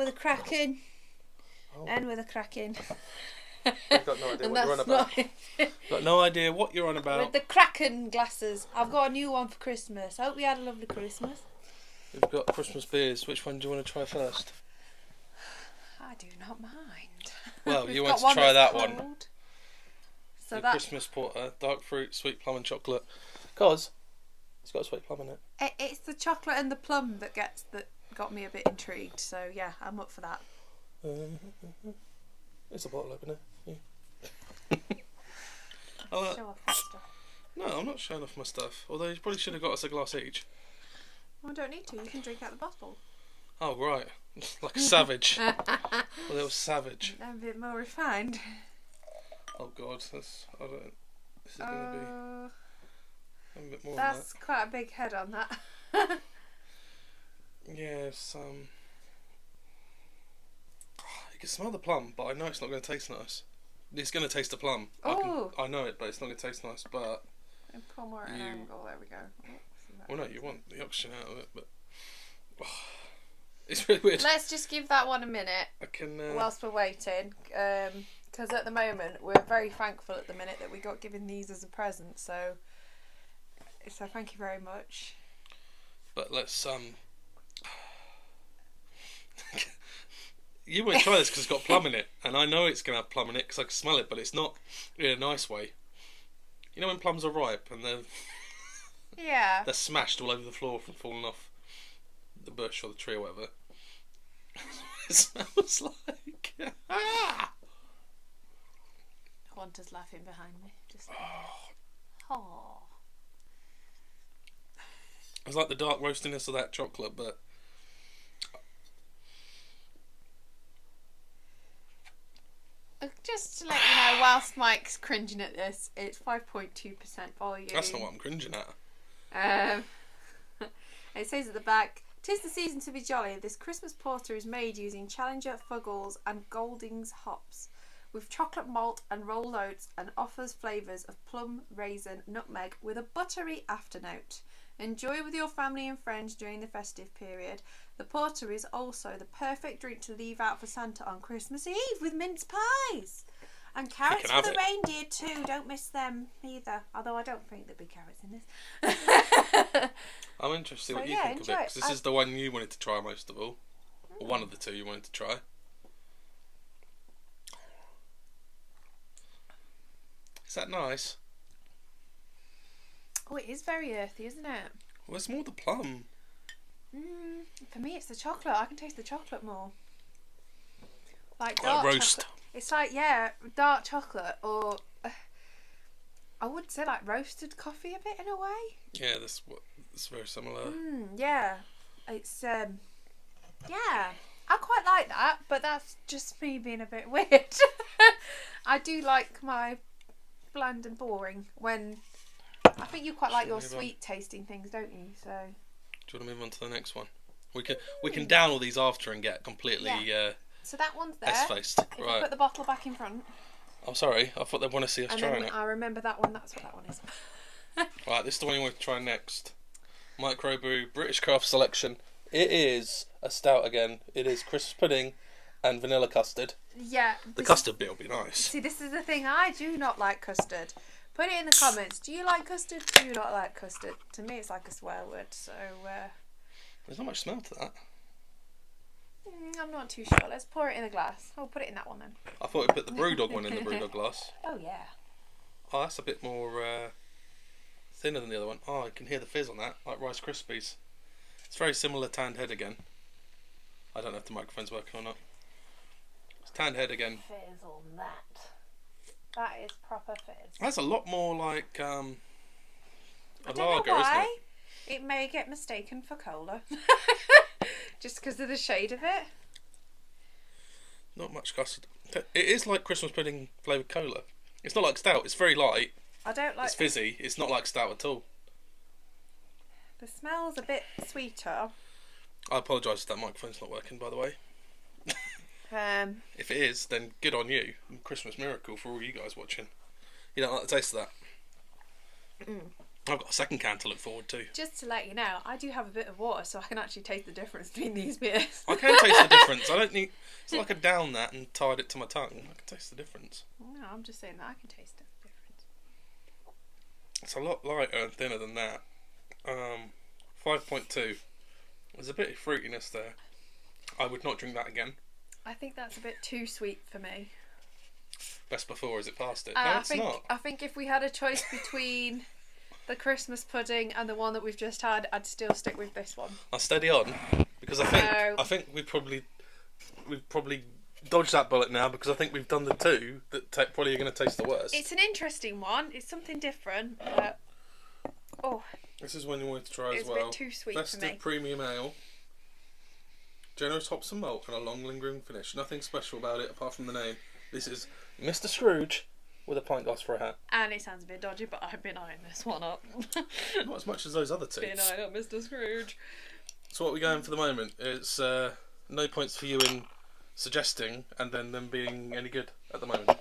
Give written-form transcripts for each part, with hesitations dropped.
with a Kraken. Oh. And with a Kraken. I've got no idea what you're on about. Got no idea what you're on about. With the Kraken glasses. I've got a new one for Christmas. I hope we had a lovely Christmas. We've got Christmas beers. Which one do you want to try first? I do not mind. Well, We've you got want to try that cold. one. So the that Christmas porter, dark fruit, sweet plum and chocolate. Cause it's got a sweet plum in it. it's the chocolate and the plum that got me a bit intrigued. So yeah, I'm up for that. There's a bottle opener. Yeah. Show off that stuff. No, I'm not showing off my stuff. Although you probably should have got us a glass each. Well, I don't need to. You can drink out the bottle. Oh right, like a savage. Well, it was savage. I'm a bit more refined. Oh God, This is gonna be a bit more. That's quite a big head on that. Yes. You can smell the plum, but I know it's not going to taste nice. It's going to taste the plum. Oh. I know it, but it's not going to taste nice. But And pull more at an angle. There we go. well, no, you want the oxygen out of it, but it's really weird. Let's just give that one a minute I can. whilst we're waiting, because at the moment we're very thankful at the minute that we got given these as a present. So thank you very much. But let's You won't try this because it's got plum in it, and I know it's going to have plum in it because I can smell it, but it's not in a nice way. You know when plums are ripe and Yeah. they're smashed all over the floor from falling off the bush or the tree or whatever. It smells like. Hunter's laughing behind me. Just. Oh. It's like the dark roastiness of that chocolate, but. Just to let you know, whilst Mike's cringing at this, it's 5.2% volume. That's not what I'm cringing at. It says at the back, "'Tis the season to be jolly. This Christmas porter is made using Challenger, Fuggles and Goldings hops, with chocolate malt and rolled oats, and offers flavours of plum, raisin, nutmeg, with a buttery afternote. Enjoy with your family and friends during the festive period. The porter is also the perfect drink to leave out for Santa on Christmas Eve with mince pies. And carrots for the reindeer too. Don't miss them either. Although I don't think there'll be carrots in this." I'm interested what you think of it, because this is the one you wanted to try most of all. Or one of the two you wanted to try. Is that nice? Oh, it is very earthy, isn't it? Well, it's more the plum. For me, it's the chocolate. I can taste the chocolate more. Like dark roast. chocolate. It's like, yeah, dark chocolate, or I would say like roasted coffee a bit in a way. Yeah, it's very similar. Yeah, it's yeah, I quite like that, but that's just me being a bit weird. I do like my bland and boring when. I think you quite like your sweet tasting things, don't you? So. Do you want to move on to the next one? We can down all these after and get completely So that one's there. S-faced. If Right. you put the bottle back in front. I'm sorry. I thought they'd want to see us trying it. I remember that one. That's what that one is. Right, this is the one you want to try next. Microbrew British Craft Selection. It is a stout again. It is Christmas pudding and vanilla custard. Yeah. The custard bit will be nice. See, this is the thing. I do not like custard. Put it in the comments. Do you like custard? Do you not like custard? To me, it's like a swear word. So. There's not much smell to that. I'm not too sure. Let's pour it in a glass. I'll put it in that one then. I thought we'd put the Brewdog one in the Brewdog glass. Oh yeah. Oh, that's a bit more thinner than the other one. Oh, I can hear the fizz on that, like Rice Krispies. It's very similar to Tanned Head again. I don't know if the microphone's working or not. It's Tanned Head again. Fizz on that. That is proper fizz. That's a lot more like a I don't lager, know why. isn't it? It may get mistaken for cola. Just because of the shade of it. Not much custard. It is like Christmas pudding flavoured cola. It's not like stout. It's very light. I don't like. It's fizzy. It's not like stout at all. The smell's a bit sweeter. I apologise if that microphone's not working, by the way. If it is, then good on you. Christmas miracle for all you guys watching. You don't like the taste of that? I've got a second can to look forward to. Just to let you know, I do have a bit of water, so I can actually taste the difference between these beers. I can taste the difference. I don't need. It's not like I downed that and tied it to my tongue. I can taste the difference. No, I'm just saying that I can taste the difference. It's a lot lighter and thinner than that. 5.2. There's a bit of fruitiness there. I would not drink that again. I think that's a bit too sweet for me. Best before, is it past it? No, it's not. I think if we had a choice between the Christmas pudding and the one that we've just had, I'd still stick with this one. I'll steady on because I think we've probably dodged that bullet now because I think we've done the two that probably are going to taste the worst. It's an interesting one. It's something different, but This is one you wanted to try as it's well. a bit too sweet Festive for me. Premium Ale. Generous hops and malt and a long lingering finish. Nothing special about it apart from the name. This is Mr. Scrooge with a pint glass for a hat. And it sounds a bit dodgy, but I've been eyeing this one up. Not as much as those other two. Been eyeing up Mr. Scrooge. So what are we going for the moment? It's no points for you in suggesting and then them being any good at the moment.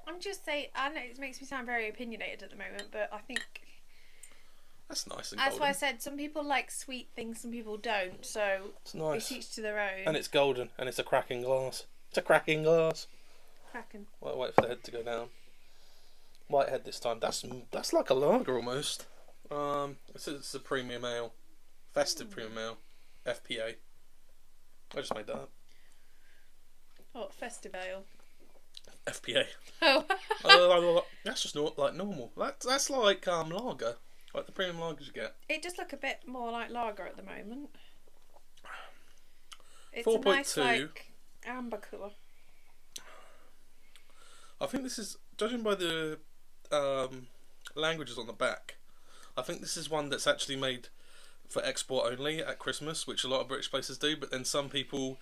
I'm just saying, I know it makes me sound very opinionated at the moment, but I think That's nice and that's golden. why I said some people like sweet things, some people don't. So It's nice. it's each to their own. And it's golden and it's a cracking glass. It's a cracking glass. Cracking. Wait for the head to go down. White head this time. That's like a lager almost. It's a premium ale. Festive premium ale. FPA. I just made that up. Oh, festive ale. FPA. Oh. That's just like normal. That's like lager. Like the premium lagers you get. It does look a bit more like lager at the moment. It's 4.2. a nice, like, amber colour. I think this is, judging by the languages on the back, I think this is one that's actually made for export only at Christmas, which a lot of British places do, but then some people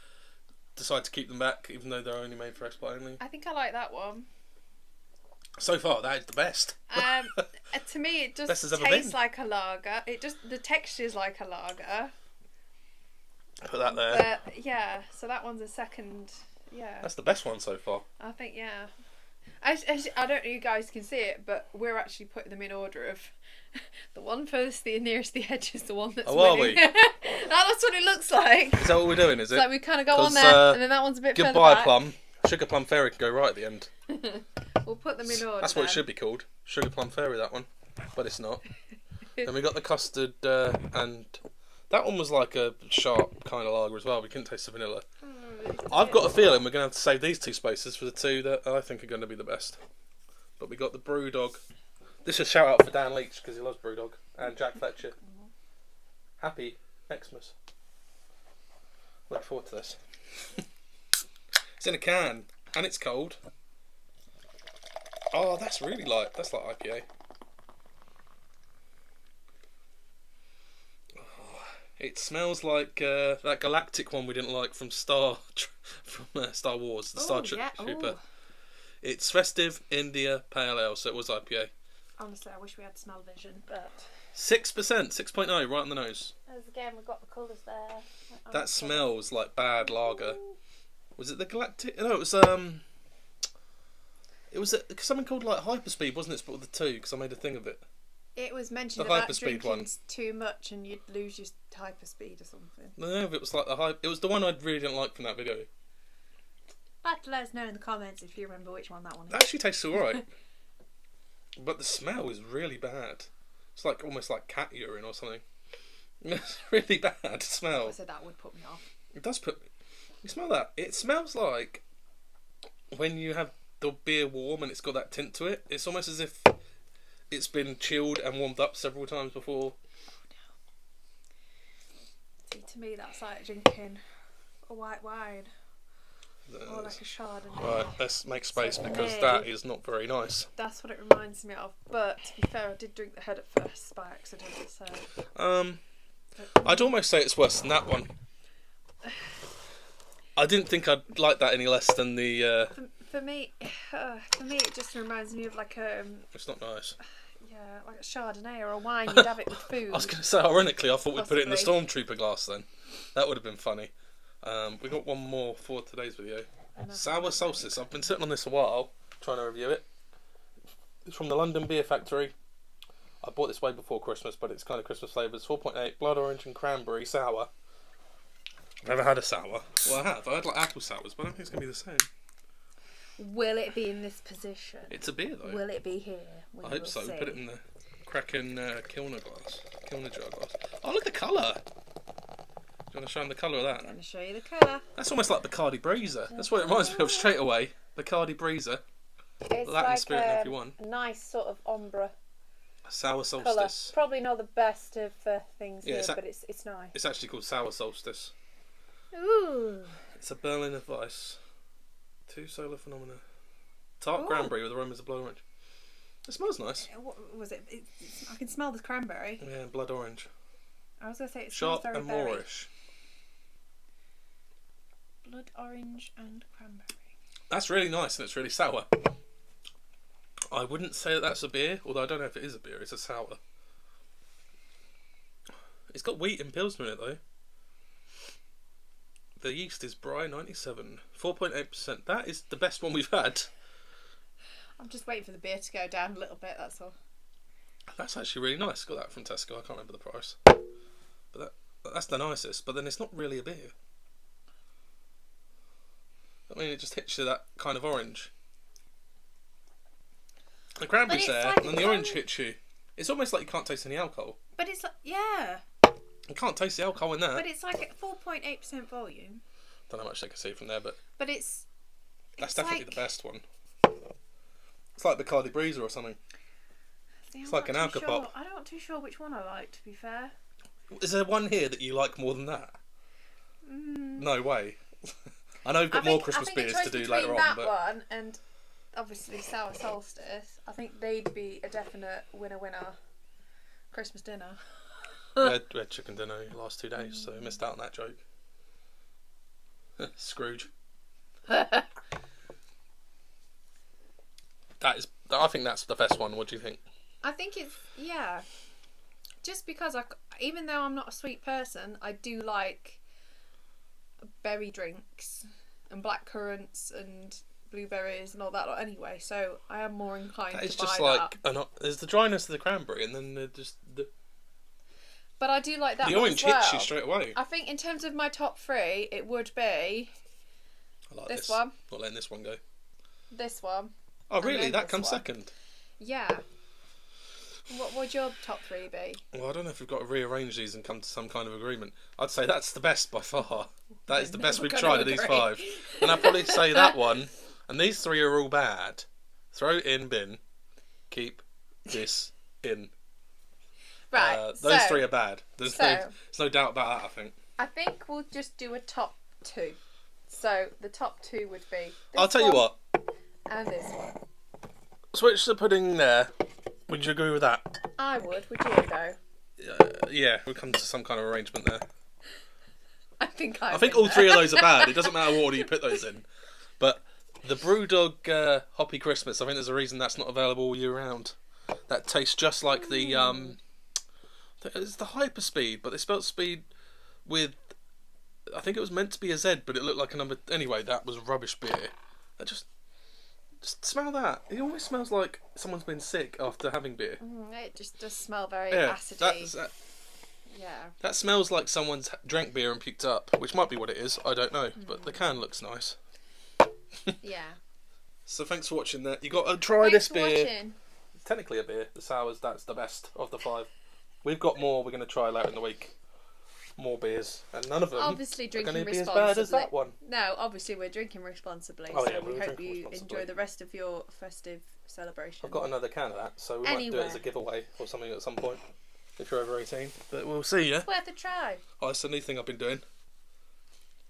decide to keep them back even though they're only made for export only. I think I like that one. So far, that is the best. To me, it Best just as ever tastes been. like a lager. The texture's like a lager. Put that there. But yeah, so that one's a second. Yeah, That's the best one so far. I think yeah. I don't know if you guys can see it, but we're actually putting them in order of the one furthest the nearest the edge is the one that's Oh, are winning. we? That's what it looks like. Is that what we're doing, is it? It's like we kind of go 'Cause, on there, and then that one's a bit further Goodbye back. Plum. Sugar Plum Fairy can go right at the end. We'll put them in order. That's what it then. should be called. Sugar Plum Fairy, that one. But it's not. Then we got the custard, and that one was like a sharp kind of lager as well. We couldn't taste the vanilla. I've got a feeling we're going to have to save these two spaces for the two that I think are going to be the best. But we got the Brewdog. This is a shout out for Dan Leach because he loves Brewdog. And Jack Fletcher. Happy Xmas. Look forward to this. It's in a can. And it's cold. Oh, that's really light. That's like IPA. It smells like that galactic one we didn't like from Star Wars, the Star Trooper. Ooh. It's Festive India Pale Ale, so it was IPA. Honestly, I wish we had smell vision, but 6%, 6.0, right on the nose. as again we've got the colours there. That smells like bad lager. Was it the galactic? No, it was something called like Hyperspeed, wasn't it? Split with the two, because I made a thing of it. It was mentioned The about Hyperspeed drinking one. too much and you'd lose your hyperspeed or something. No, it was like it was the one I really didn't like from that video. Have to let us know in the comments if you remember which one that one is. It actually tastes alright. But the smell is really bad. It's like almost like cat urine or something. It's really bad smell. So that would put me off. It does put. You smell that? It smells like when you have the beer warm and it's got that tint to it. It's almost as if it's been chilled and warmed up several times before. See, to me that's like drinking a white wine or like a Chardonnay. Right, let's make space So because me- that is not very nice. That's what it reminds me of. But to be fair, I did drink the head at first by accident. So I'd almost say it's worse than that one. I didn't think I'd like that any less than the. for me, it just reminds me of like It's not nice. like a Chardonnay or a wine. You'd have it with food. I was going to say, ironically, I thought we'd put it in the Possibly. Stormtrooper glass then. That would have been funny. We got one more for today's video. Sour Solstice. I've been sitting on this a while, trying to review it. It's from the London Beer Factory. I bought this way before Christmas, but it's kind of Christmas flavours. 4.8, blood orange and cranberry sour. I've never had a sour. Well, I have. I had like apple sours, but I don't think it's going to be the same. Will it be in this position? It's a beer, though. Will it be here? I hope so. Put it in the cracking Kilner jar glass. Oh, look at the colour. Do you want to show them the colour of that? I'm going to show you the colour. That's almost like Bacardi Breezer. That's what it reminds me of straight away. Bacardi Breezer. It's Latin like spirit in everyone. a nice sort of ombre Sour colour. Solstice. Probably not the best of things Yeah, here, it's but it's nice. It's actually called Sour Solstice. Ooh. It's a Berliner Weiss. 2 solar phenomena. Tart Ooh. cranberry with aromas of blood orange. It smells nice. What was it? I can smell the cranberry. Yeah, blood orange. I was going to say it smells Sharp very and berry. moorish. Blood orange and cranberry. That's really nice and it's really sour. I wouldn't say that that's a beer, although I don't know if it is a beer. It's a sour. It's got wheat and pilsner in it though. The yeast is Bry 97, 4.8%. That is the best one we've had. I'm just waiting for the beer to go down a little bit, that's all. That's actually really nice. Got that from Tesco. I can't remember the price, but that's the nicest. But then it's not really a beer. I mean, it just hits you that kind of orange. The cranberry's there, like and then the orange hits you. It's almost like you can't taste any alcohol. But it's like, yeah. You can't taste the alcohol in that. But it's like at 4.8% volume. Don't know how much they can see from there, but But it's that's definitely like, the best one. It's like Bacardi Breezer or something. See, It's I'm like not an too alcopop. sure. I'm not too sure which one I like, to be fair. Is there one here that you like more than that? No way. I know we've got more Christmas beers to do later on, that but one and obviously Sour Solstice, I think they'd be a definite winner Christmas dinner. we had chicken dinner the last 2 days, so I missed out on that joke. Scrooge. I think that's the best one. What do you think? I think it's, yeah. Just because even though I'm not a sweet person, I do like berry drinks and black currants and blueberries and all that lot anyway, so I am more inclined It's to buy just that. like there's the dryness of the cranberry, and then the But I do like that one orange as well. hits you straight away. I think in terms of my top 3, it would be I like this one. Not letting this one go. this one. Oh And really? then That this comes one. second. Yeah. What would your top 3 be? Well, I don't know if we've got to rearrange these and come to some kind of agreement. I'd say that's the best by far. That is the best we've gonna tried of these agree. 5. And I'd probably say that one. And these 3 are all bad. Throw it in bin. Keep this in. Right. Those so, 3 are bad. There's no doubt about that, I think. I think we'll just do a top 2. So the top 2 would be this I'll tell you one what. and this one. Switch the pudding there. Would you agree with that? I would you though? Yeah, we'll come to some kind of arrangement there. I think I think all 3 of those are bad. It doesn't matter what order you put those in. But the Brewdog Hoppy Christmas, I think there's a reason that's not available all year round. That tastes just like the it's the Hyperspeed, but they spelled speed with, I think it was meant to be a Z, but it looked like a number. Anyway, that was rubbish beer. I just smell that. It always smells like someone's been sick after having beer. It just does smell very Yeah, acidy. Yeah. that smells like someone's drank beer and puked up, which might be what it is. I don't know, but the can looks nice. Yeah. So thanks for watching that. You got to try Thanks this for beer. watching. It's technically a beer. The sours, that's the best of the 5. We've got more we're going to try later in the week. More beers, and none of them Obviously are drinking going to be as responsibly. bad as that one. No, obviously we're drinking responsibly. Oh, so yeah, we we're hope drinking you responsibly. enjoy the rest of your festive celebration. I've got another can of that, so we might do it Anywhere. as a giveaway or something at some point if you're over 18. But we'll see, yeah. It's worth a try. Oh, it's a new thing I've been doing.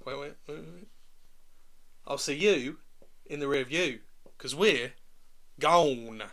Wait. I'll see you in the rear view, because we're gone.